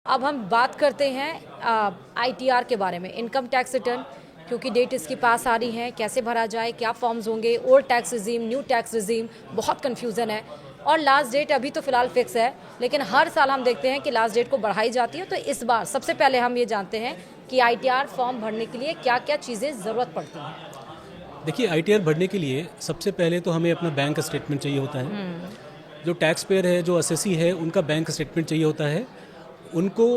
अब हम बात करते हैं आईटीआर के बारे में, इनकम टैक्स रिटर्न, क्योंकि डेट इसकी पास आ रही है, कैसे भरा जाए, क्या फॉर्म्स होंगे, old tax regime, new tax regime, बहुत कन्फ्यूज़न है। और लास्ट डेट अभी तो फिलहाल फिक्स है, लेकिन हर साल हम देखते हैं कि लास्ट डेट को बढ़ाई जाती है। तो इस बार सबसे पहले हम ये जानते हैं कि आईटीआर फॉर्म भरने के लिए क्या क्या चीज़ें ज़रूरत पड़ती हैं। देखिए, आईटीआर भरने के लिए सबसे पहले तो हमें अपना बैंक स्टेटमेंट चाहिए होता है। जो टैक्स पेयर है, जो असेसी है, उनका बैंक स्टेटमेंट चाहिए होता है। उनको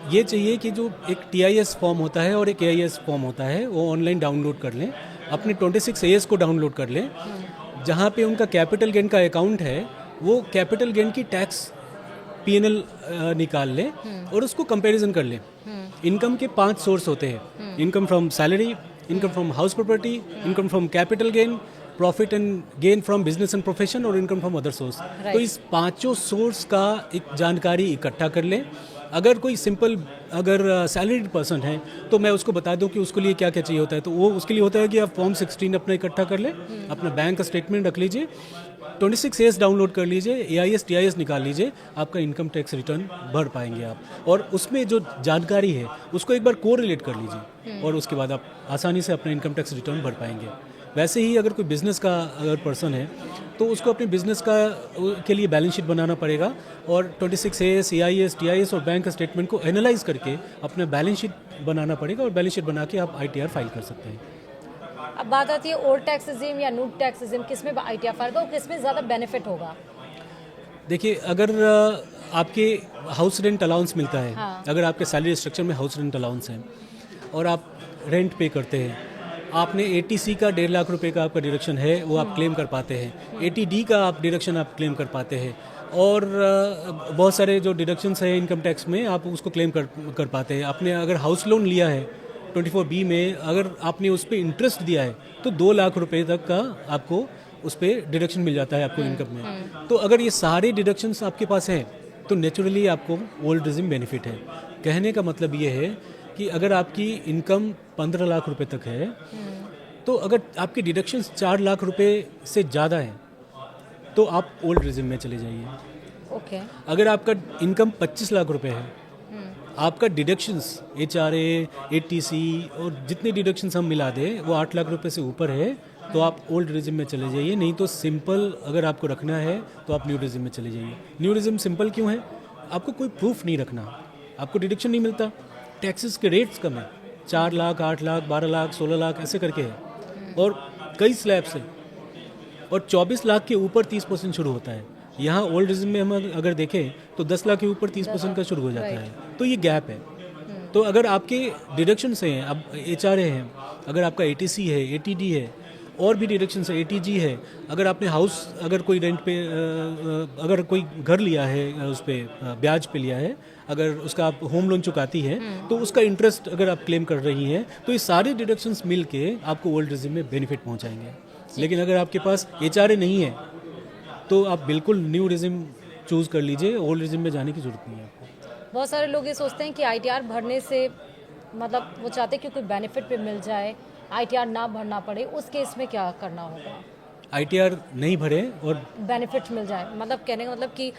ये चाहिए कि जो एक टीआईएस फॉर्म होता है और एक एआईएस फॉर्म होता है, वो ऑनलाइन डाउनलोड कर लें, अपने 26 को डाउनलोड कर लें। जहाँ पे उनका कैपिटल गेन का अकाउंट है, वो कैपिटल गेन की टैक्स पीएनएल निकाल लें और उसको कंपैरिजन कर लें। इनकम के 5 सोर्स होते हैं: income from salary, income from house property, income from capital gain, profit and gain from business and profession और इनकम फ्रॉम अदर सोर्स। तो इस पांचों सोर्स का एक जानकारी इकट्ठा कर लें। अगर कोई सिंपल सैलरीड पर्सन है तो मैं उसको बता दूं कि उसके लिए क्या क्या चाहिए होता है। तो वो उसके लिए होता है कि आप फॉर्म 16 अपना इकट्ठा कर लें, अपना बैंक स्टेटमेंट रख लीजिए, 26 डाउनलोड कर लीजिए, एआईएस टीआईएस निकाल लीजिए, आपका इनकम टैक्स रिटर्न भर पाएंगे आप। और उसमें जो जानकारी है उसको एक बार कोरिलेट कर लीजिए और उसके बाद आप आसानी से अपना इनकम टैक्स रिटर्न भर पाएंगे। वैसे ही अगर कोई बिज़नेस का अगर पर्सन है तो उसको अपने बिज़नेस का के लिए बैलेंस शीट बनाना पड़ेगा और 26 एआईएस टीआईएस और बैंक स्टेटमेंट को एनालाइज करके अपना बैलेंस शीट बनाना पड़ेगा और बैलेंस शीट बना के आप आईटीआर फाइल कर सकते हैं। अब बात आती है ओल्ड टैक्स रिजीम या न्यू टैक्स रिजीम, किसमें आईटीआर फाइल होगा और किसमें ज़्यादा बेनिफिट होगा। देखिए, अगर आपके हाउस रेंट अलाउंस मिलता है, हाँ। अगर आपके सैलरी स्ट्रक्चर में हाउस रेंट अलाउंस है और आप रेंट पे करते हैं, आपने एटीसी का 1.5 लाख रुपए का आपका डिडक्शन है, वो आप क्लेम कर पाते हैं। एटीडी का आप डिडक्शन आप क्लेम कर पाते हैं और बहुत सारे जो डिडक्शंस हैं इनकम टैक्स में, आप उसको क्लेम कर पाते हैं। आपने अगर हाउस लोन लिया है 24B में, अगर आपने उस पर इंटरेस्ट दिया है तो 2 लाख रुपए तक का आपको उस पर डिडक्शन मिल जाता है आपको इनकम में। तो अगर ये सारे डिडक्शंस आपके पास हैं तो नेचुरली आपको ओल्ड रिजिम बेनिफिट है। कहने का मतलब ये है कि अगर आपकी इनकम 15 लाख रुपए तक है तो अगर आपकी डिडक्शंस 4 लाख रुपए से ज़्यादा हैं तो आप ओल्ड रिजिम में चले जाइए। ओके। अगर आपका इनकम 25 लाख रुपए है, आपका डिडक्शंस एचआरए, एटीसी और जितने डिडक्शंस हम मिला दें वो 8 लाख रुपए से ऊपर है तो आप ओल्ड रिजिम में चले जाइए। नहीं तो सिंपल अगर आपको रखना है तो आप न्यू रिजिम में चले जाइए। न्यू रिजिम सिंपल क्यों है? आपको कोई प्रूफ नहीं रखना, आपको डिडक्शन नहीं मिलता, टैक्सेस के रेट्स कम है, 4 लाख, 8 लाख, 12 लाख, 16 लाख ऐसे करके है और कई स्लैब्स है और 24 लाख के ऊपर 30% शुरू होता है। यहाँ ओल्ड रिजिम में हम अगर देखें तो 10 लाख के ऊपर 30% का शुरू हो जाता है। तो ये गैप है। तो अगर आपके डिडक्शन से हैं, अब एचआरए हैं, अगर आपका एटीसी है, एटीडी है और भी डिडक्शन है, एटीजी है, अगर आपने हाउस अगर कोई रेंट पे अगर कोई घर लिया है उस पर ब्याज पे लिया है, अगर उसका आप होम लोन चुकाती है तो उसका इंटरेस्ट अगर आप क्लेम कर रही हैं तो ये सारे डिडक्शंस मिल के आपको ओल्ड रिजिम में बेनिफिट पहुंचाएंगे। लेकिन अगर आपके पास एचआरए नहीं है तो आप बिल्कुल न्यू रिजिम चूज़ कर लीजिए, ओल्ड रिजिम में जाने की जरूरत नहीं है आपको। बहुत सारे लोग ये सोचते हैं कि आईटीआर भरने से मतलब वो चाहते हैं कि कोई बेनिफिट पे मिल जाए, आईटीआर ना भरना पड़े, उस केस में क्या करना होगा। आईटीआर नहीं भरे और बेनिफिट मिल जाए, मतलब कहने का मतलब कि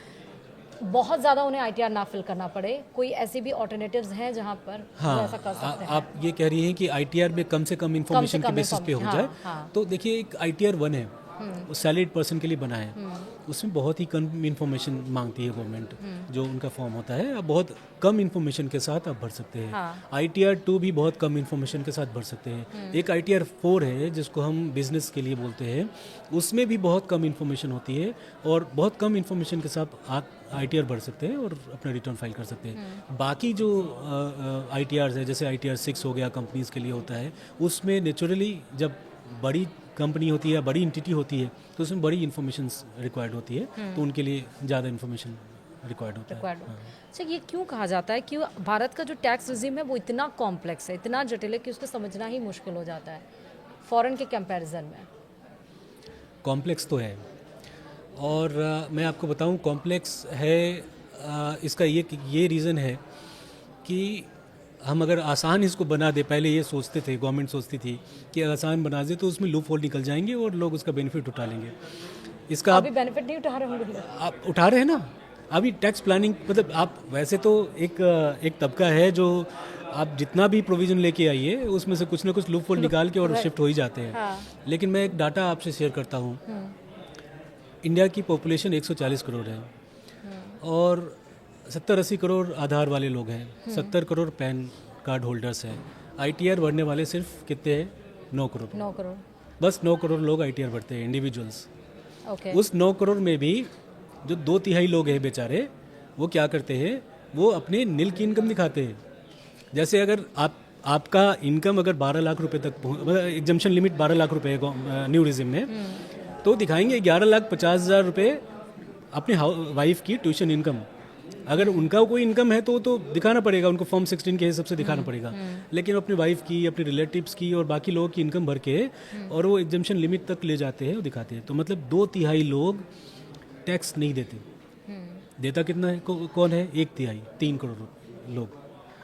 बहुत ज़्यादा उन्हें आईटीआर ना फिल करना पड़े, कोई ऐसी भी ऑल्टरनेटिव्स हैं जहाँ पर वो ऐसा कर सकते हैं। आप ये कह रही हैं कि आईटीआर में कम से कम इन्फॉर्मेशन के बेसिस पे हो जाए। हाँ। तो देखिए, एक आईटीआर 1 है, वो सैलरीड पर्सन के लिए बना है, उसमें बहुत ही कम इन्फॉर्मेशन मांगती है गवर्नमेंट। जो उनका फॉर्म होता है आप बहुत कम इन्फॉर्मेशन के साथ आप भर सकते हैं। आईटीआर 2 भी बहुत कम इन्फॉर्मेशन के साथ भर सकते हैं। एक आईटीआर 4 है जिसको हम बिजनेस के लिए बोलते हैं, उसमें भी बहुत कम इन्फॉर्मेशन होती है और बहुत कम इन्फॉर्मेशन के साथ आप आईटीआर भर सकते हैं और अपना रिटर्न फाइल कर सकते हैं। बाकी जो आईटीआर है, जैसे आईटीआर 6 हो गया, कंपनीज के लिए होता है, उसमें नेचुरली जब बड़ी कंपनी होती है या बड़ी एंटिटी होती है तो उसमें बड़ी इन्फॉर्मेशन रिक्वायर्ड होती है, तो उनके लिए ज़्यादा इन्फॉर्मेशन रिक्वायर्ड होता है। अच्छा, ये क्यों कहा जाता है कि भारत का जो टैक्स रिजीम है वो इतना कॉम्प्लेक्स है, इतना जटिल है कि उसको समझना ही मुश्किल हो जाता है फॉरेन के कंपैरिजन में। कॉम्प्लेक्स तो है और मैं आपको बताऊं कॉम्प्लेक्स है, इसका ये रीज़न है कि हम अगर आसान इसको बना दे, पहले ये सोचते थे, गवर्नमेंट सोचती थी कि आसान बना दे तो उसमें लूप होल निकल जाएंगे और लोग उसका बेनिफिट उठा लेंगे। इसका अभी बेनिफिट नहीं उठा रहे होंगे। आप उठा रहे हैं ना, अभी टैक्स प्लानिंग मतलब आप वैसे तो एक तबका है जो आप जितना भी प्रोविजन लेके आइए उसमें से कुछ ना कुछ लूप होल निकाल के और शिफ्ट हो ही जाते हैं। हाँ। लेकिन मैं एक डाटा आपसे शेयर करता हूँ। इंडिया की पॉपुलेशन 140 करोड़ है और 70-80 करोड़ आधार वाले लोग हैं, 70 करोड़ पैन कार्ड होल्डर्स हैं। ITR भरने वाले सिर्फ कितने हैं? 9 करोड़। 9 करोड़। बस 9 करोड़ लोग ITR भरते हैं, इंडिविजुअल्स। ओके। उस 9 करोड़ में भी जो 2/3 लोग हैं बेचारे, वो क्या करते हैं, वो अपने नील की इनकम दिखाते हैं। जैसे अगर आपका इनकम अगर 12 लाख रुपए तक मतलब एग्जम्पशन लिमिट 12 लाख रुपए है न्यू रिजिम में, तो दिखाएंगे 11,50,000 रुपये अपने वाइफ की ट्यूशन इनकम। अगर उनका कोई इनकम है तो दिखाना पड़ेगा, उनको फॉर्म 16 के हिसाब से दिखाना पड़ेगा। लेकिन अपनी वाइफ की, अपने रिलेटिव्स की और बाकी लोगों की इनकम भर के और वो एग्जम्पशन लिमिट तक ले जाते हैं और दिखाते हैं। तो मतलब 2/3 लोग टैक्स नहीं देते। देता कितना है कौन है? 1/3, 3 करोड़ लोग।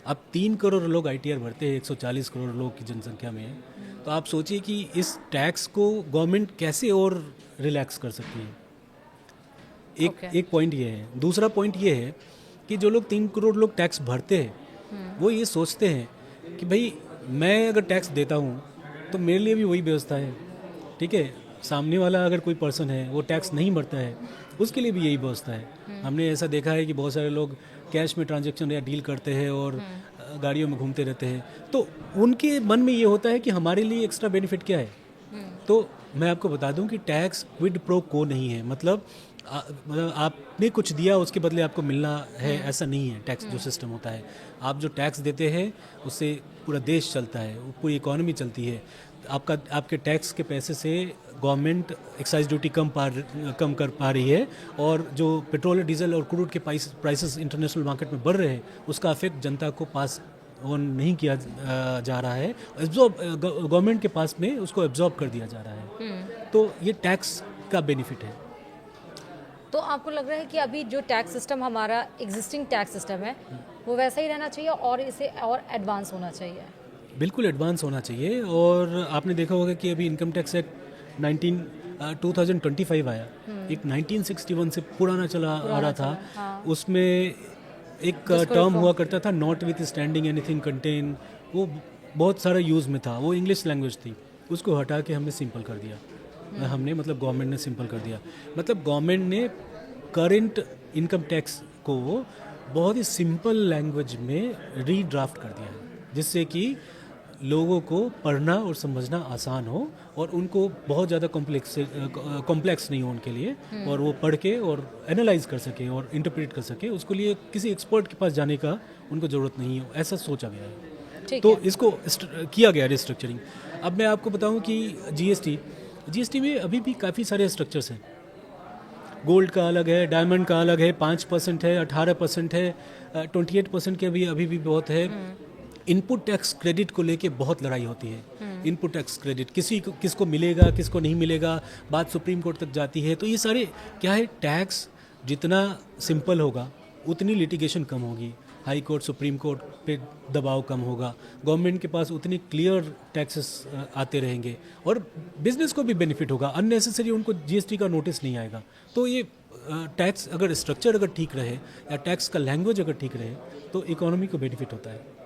अब 3 करोड़ लोग ITR भरते हैं 140 करोड़ लोग की जनसंख्या में। तो आप सोचिए कि इस टैक्स को गवर्नमेंट कैसे और रिलैक्स कर सकती है। एक पॉइंट ये है। दूसरा पॉइंट ये है कि जो लोग 3 करोड़ लोग टैक्स भरते हैं वो ये सोचते हैं कि भाई मैं अगर टैक्स देता हूँ तो मेरे लिए भी वही व्यवस्था है, ठीक है। सामने वाला अगर कोई पर्सन है वो टैक्स नहीं भरता है, उसके लिए भी यही व्यवस्था है। हमने ऐसा देखा है कि बहुत सारे लोग कैश में ट्रांजैक्शन या डील करते हैं और गाड़ियों में घूमते रहते हैं, तो उनके मन में ये होता है कि हमारे लिए एक्स्ट्रा बेनिफिट क्या है। तो मैं आपको बता दूं कि टैक्स क्विड प्रो को नहीं है। मतलब आपने कुछ दिया उसके बदले आपको मिलना है, ऐसा नहीं है। टैक्स जो सिस्टम होता है, आप जो टैक्स देते हैं उससे पूरा देश चलता है, पूरी इकोनॉमी चलती है। आपके टैक्स के पैसे से गवर्नमेंट एक्साइज ड्यूटी कम कर पा रही है और जो पेट्रोल डीजल और क्रूड के प्राइसेस इंटरनेशनल मार्केट में बढ़ रहे हैं उसका इफेक्ट जनता को पास ऑन नहीं किया जा रहा है, गवर्नमेंट के पास में उसको एब्जॉर्ब कर दिया जा रहा है। तो ये टैक्स का बेनिफिट है। तो आपको लग रहा है कि अभी जो टैक्स सिस्टम हमारा एग्जिस्टिंग टैक्स सिस्टम है वो वैसा ही रहना चाहिए और इसे और एडवांस होना चाहिए? बिल्कुल एडवांस होना चाहिए। और आपने देखा होगा कि अभी इनकम टैक्स एक्ट 2025 आया, एक 1961 से पुराना चला आ रहा था। हाँ। उसमें एक टर्म हुआ करता था, not with standing anything contain. वो बहुत सारा यूज़ में था, वो इंग्लिश लैंग्वेज थी। उसको हटा के हमने सिंपल कर दिया। हमने मतलब गवर्नमेंट ने सिंपल कर दिया। मतलब गवर्नमेंट ने करंट इनकम टैक्स को बहुत ही सिंपल लैंग्वेज में रीड्राफ्ट कर दिया है, जिससे कि लोगों को पढ़ना और समझना आसान हो और उनको बहुत ज़्यादा कॉम्प्लेक्स नहीं हो उनके लिए, और वो पढ़ के और एनालाइज कर सके और इंटरप्रेट कर सके। उसके लिए किसी एक्सपर्ट के पास जाने का उनको ज़रूरत नहीं हो, ऐसा सोचा गया है। तो इसको किया गया रिस्ट्रक्चरिंग। अब मैं आपको बताऊं कि जीएसटी में अभी भी काफ़ी सारे स्ट्रक्चर्स हैं। गोल्ड का अलग है, डायमंड का अलग है, 5% है, 18% है, 28% के अभी भी बहुत है। इनपुट टैक्स क्रेडिट को लेके बहुत लड़ाई होती है। इनपुट टैक्स क्रेडिट किसको मिलेगा, किसको नहीं मिलेगा, बात सुप्रीम कोर्ट तक जाती है। तो ये सारे क्या है, टैक्स जितना सिंपल होगा उतनी लिटिगेशन कम होगी, हाई कोर्ट सुप्रीम कोर्ट पे दबाव कम होगा, गवर्नमेंट के पास उतनी क्लियर टैक्सेस आते रहेंगे और बिजनेस को भी बेनिफिट होगा। अननेसेसरी उनको जीएसटी का नोटिस नहीं आएगा। तो ये टैक्स अगर स्ट्रक्चर अगर ठीक रहे या टैक्स का लैंग्वेज अगर ठीक रहे तो इकोनॉमी को बेनिफिट होता है।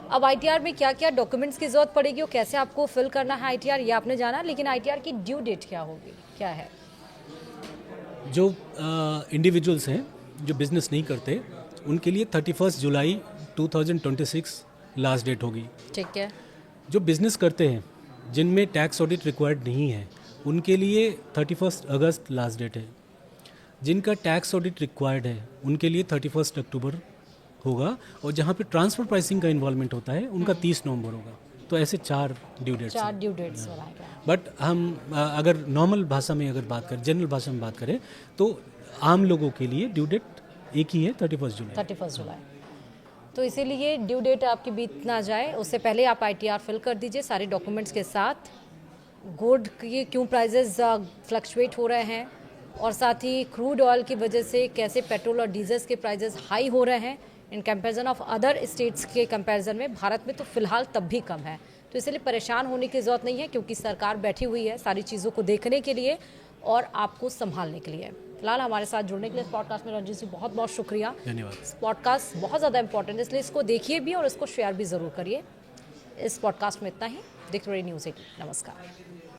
अब ITR में क्या क्या डॉक्यूमेंट्स की जरूरत पड़ेगी और कैसे आपको फिल करना है ITR, ये आपने जाना, लेकिन ITR की ड्यू डेट क्या होगी, क्या है? जो इंडिविजुअल्स हैं जो बिजनेस नहीं करते उनके लिए 31 जुलाई 2026 लास्ट डेट होगी। ठीक है। जो बिजनेस करते हैं जिनमें टैक्स ऑडिट रिक्वायर्ड नहीं है उनके लिए 31 अगस्त लास्ट डेट है। जिनका टैक्स ऑडिट रिक्वायर्ड है उनके लिए 31 अक्टूबर होगा, और जहाँ पे ट्रांसफर प्राइसिंग का इन्वॉल्वमेंट होता है उनका 30 नवंबर होगा। तो ऐसे 4 ड्यू डेट्स बनाएंगे। बट हम अगर नॉर्मल भाषा में अगर बात करें, जनरल भाषा में बात करें, तो आम लोगों के लिए ड्यू डेट एक ही है, 31 जुलाई। तो इसीलिए ड्यू डेट आपकी बीत ना जाए उससे पहले आप ITR फिल कर दीजिए सारे डॉक्यूमेंट्स के साथ। गोल्ड के क्यों प्राइजेस फ्लक्चुएट हो रहे हैं और साथ ही क्रूड ऑयल की वजह से कैसे पेट्रोल और डीजल के प्राइजेस हाई हो रहे हैं in comparison of other states के कंपैरिजन में भारत में तो फिलहाल तब भी कम है। तो इसलिए परेशान होने की ज़रूरत नहीं है, क्योंकि सरकार बैठी हुई है सारी चीज़ों को देखने के लिए और आपको संभालने के लिए। फिलहाल हमारे साथ जुड़ने के लिए इस पॉडकास्ट में रंजीत जी बहुत बहुत शुक्रिया। धन्यवाद। पॉडकास्ट बहुत ज़्यादा इंपॉर्टेंट है, इसलिए इसको देखिए भी और इसको शेयर भी ज़रूर करिए। इस पॉडकास्ट में इतना ही। देखते रहिए न्यूज़ 18। नमस्कार।